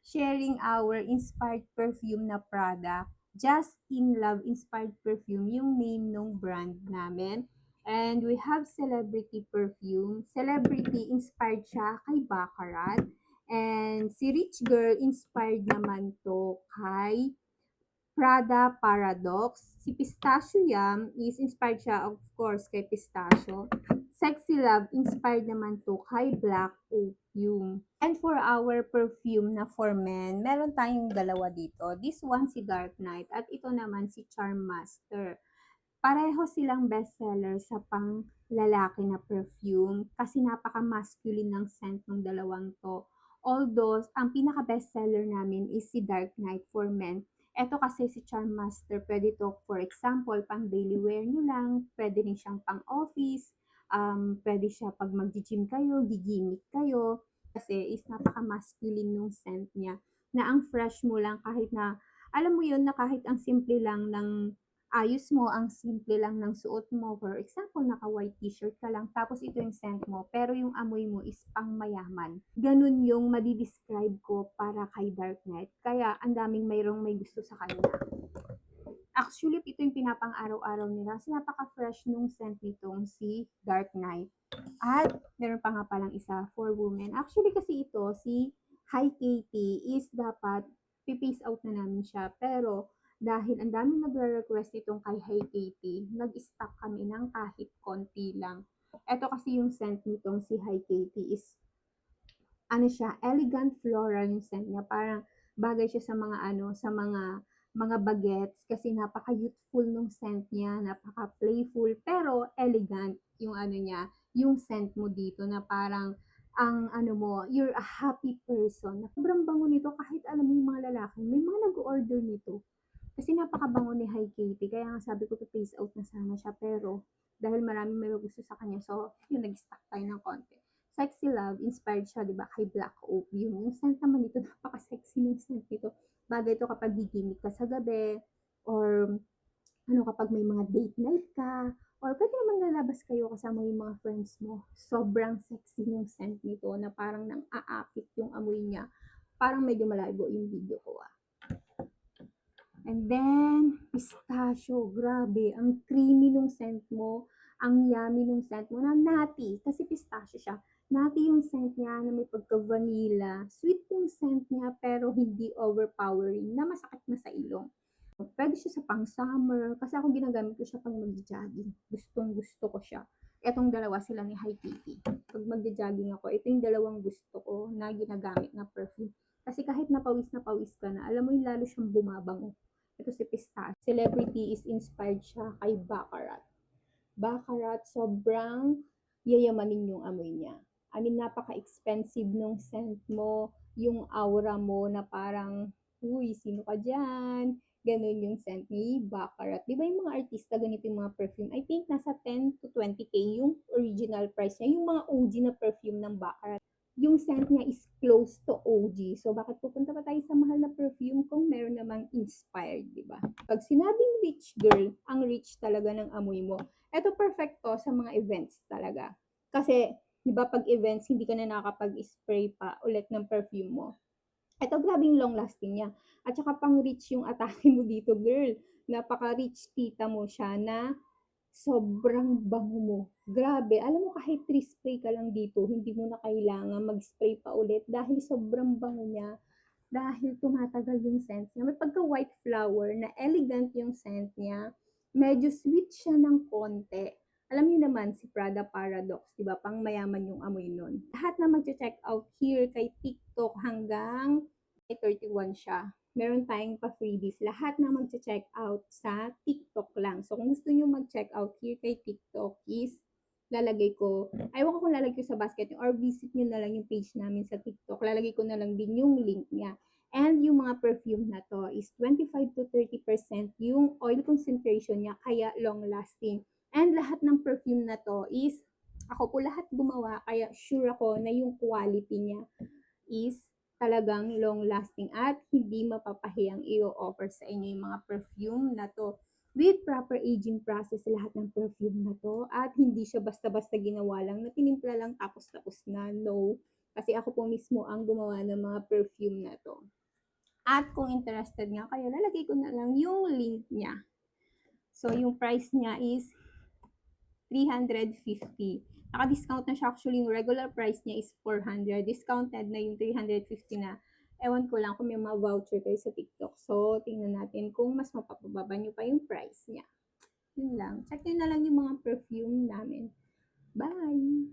sharing our inspired perfume na product. Just in Love Inspired Perfume, yung name ng brand namin. And we have Celebrity Perfume. Celebrity inspired siya kay Baccarat. And si Rich Girl inspired naman to kay Prada Paradox. Si Pistachio Yum is inspired siya of course kay Pistachio. Sexy Love inspired naman to kay Black Opium. And for our perfume na for men, meron tayong dalawa dito. This one si Dark Knight at ito naman si Charm Master. Pareho silang bestseller sa pang lalaki na perfume kasi napaka-masculine ng scent ng dalawang to. Although, ang pinaka-bestseller namin is si Dark Knight for Men. Eto kasi si Charm Master, pwede to for example, pang daily wear nyo lang, pwede rin siyang pang office, pwede siya pag mag-gym kayo, gigimik kayo, kasi is napaka-masculine nung scent niya, na ang fresh mo lang kahit na, alam mo yun, na kahit ang simple lang ng ayos mo, ang simple lang ng suot mo. For example, naka-white t-shirt ka lang, tapos ito yung scent mo, pero yung amoy mo is pang mayaman. Ganun yung madi-describe ko para kay Dark Knight. Kaya, ang daming mayroong may gusto sa kanya. Actually, ito yung pinapang-araw-araw nila. Kasi napaka-fresh nung scent nitong si Dark Knight. At, meron pa nga palang isa for women. Actually, kasi ito, si Hi Katie is dapat pipace out na namin siya. Pero, dahil ang daming nagre-request itong kay Hi Katie, nag-stock kami ng kahit konti lang. Ito kasi yung scent nitong si Hi Katie is, ano siya, elegant floral yung scent niya. Parang bagay siya sa mga mga bagets kasi napaka-youthful nung scent niya, napaka-playful, pero elegant yung ano niya, yung scent mo dito na parang ang ano mo, you're a happy person. Sobrang bango nito kahit alam mo yung mga lalaki, may mga nag-order nito. Kasi napakabango ni Hi Katie, kaya nga sabi ko to-phase out na sana siya, pero dahil maraming may gusto sa kanya, so yun, nag-stock tayo ng konti. Sexy Love, inspired siya, di ba, kay Black Opium. Yung scent naman nito, napaka-sexy ng scent nito. Bagay to kapag gigimik ka sa gabi, or ano kapag may mga date night ka, or pwede naman lalabas kayo kasama yung mga friends mo. Sobrang sexy yung scent nito na parang nang aakit yung amoy niya. Parang medyo malabo yung video ko ah. And then, pistachio, grabe, ang creamy nung scent mo, ang yummy nung scent mo, na nutty, kasi pistachio siya. Nutty yung scent niya na may pagka-vanilla. Sweet yung scent niya pero hindi overpowering na masakit na sa ilong. Pwede siya sa pang-summer, kasi ako ginagamit ko siya pang mag-jogging. Gustong gusto ko siya. Etong dalawa sila ni Hi Kitty. Pag mag-jogging ako, ito yung dalawang gusto ko na ginagamit na perfume. Kasi kahit na pawis ka na, alam mo yung lalo siyang bumabango. Ito si Pistache. Celebrity is inspired siya kay Baccarat. Baccarat, sobrang yayamanin yung amoy niya. I mean, napaka-expensive nung scent mo, yung aura mo na parang, uy, sino ka dyan? Ganun yung scent ni Baccarat. Di ba yung mga artista, ganito yung mga perfume? I think nasa 10 to 20K yung original price niya. Yung mga OG na perfume ng Baccarat, yung scent niya is close to OG. So, bakit pupunta pa tayo sa mahal na perfume kung meron namang inspired, di ba? Pag sinabing rich girl, ang rich talaga ng amoy mo. Ito perfect to sa mga events talaga. Kasi, di ba pag events, hindi ka na nakakapag-spray pa ulit ng perfume mo. Ito, grabe yung long lasting niya. At saka pang rich yung atake mo dito, girl. Napaka-rich tita mo siya na sobrang bango mo. Grabe. Alam mo, kahit 3 spray ka lang dito, hindi mo na kailangan mag-spray pa ulit dahil sobrang bango niya. Dahil tumatagal yung scent niya. May pagka-white flower na elegant yung scent niya. Medyo sweet siya ng konti. Alam niyo naman si Prada Paradox, di ba? Pang mayaman yung amoy nun. Lahat na mag-check out here kay TikTok hanggang 31 siya. Meron tayong pa-freebies. Lahat na mag-check out sa TikTok lang. So kung gusto niyo mag-check out here kay TikTok is lalagay ko, ayaw ko kung lalagay ko sa basket or visit nyo na lang yung page namin sa TikTok. Lalagay ko na lang din yung link niya. And yung mga perfume na to is 25 to 30% yung oil concentration niya, kaya long lasting. And lahat ng perfume na to is, ako po lahat gumawa, kaya sure ako na yung quality niya is talagang long lasting at hindi mapapahiyang i-offer sa inyo yung mga perfume na to with proper aging process lahat ng perfume na to at hindi siya basta-basta ginawa lang na tinimpla lang tapos na. No, Kasi ako po mismo ang gumawa ng mga perfume na to. At kung interested nga kayo, lalagay ko na lang yung link niya. So, yung price niya is 350. Naka-discount na siya. Actually, yung regular price niya is 400. Discounted na yung 350 na. Ewan ko lang kung may mga voucher kayo sa TikTok. So, tingnan natin kung mas mapapababa nyo pa yung price niya. Yun lang. Check nyo na lang yung mga perfume namin. Bye!